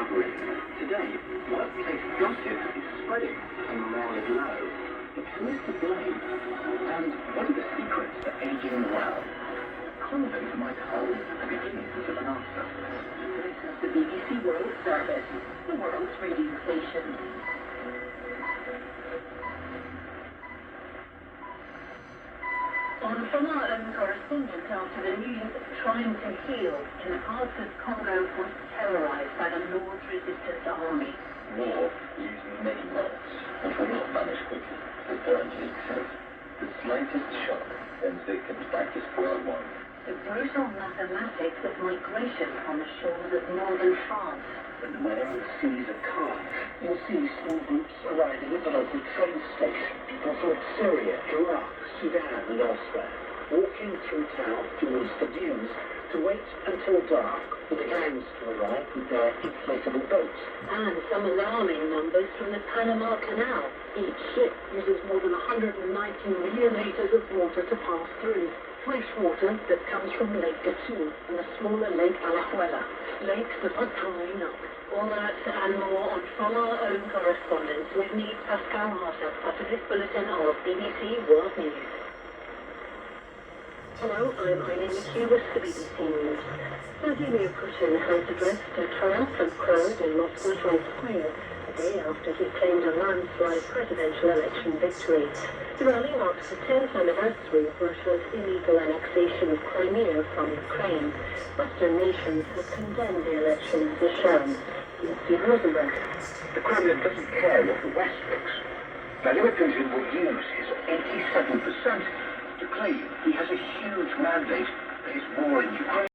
recovering. Today, workplace gossip is spreading and morale is low. But who is to blame? And what are the secrets to aging well? Convent might hold the beginnings of an answer. This is the BBC World Service, the world's radio station. From our own correspondent after the news trying to heal in the parts of Congo was terrorized by the Lord's resistance army. War using many modes and will not vanish quickly, as Angelique says. The slightest shock sends victims back to square one. The brutal mathematics of migration on the shores of northern France. And wherever the seas are calm, you'll see small groups arriving at the local train station. People from Syria, Iraq, Sudan and elsewhere, walking through town towards the dunes to wait until dark for the gangs to arrive with their inflatable boats. And some alarming numbers from the Panama Canal. Each ship uses more than 190 million litres of water to pass through. Fresh water that comes from Lake Gatun and the smaller Lake Alajuela. Lakes that are drying up. All that and more from our own correspondents with me, Pascal Harter, after this bulletin of BBC World News. Hello, I'm Eileen McHugh with the BBC News. Vladimir Putin has addressed a triumphant crowd in Moscow Square, a day after he claimed a landslide presidential election victory. The rally marks the 10th anniversary of Russia's illegal annexation of Crimea from Ukraine. Western nations have condemned the election as a sham. Steve Rosenberg. The Kremlin doesn't care what the West thinks. Vladimir Putin will use his 87% to claim he has a huge mandate for his war in Ukraine.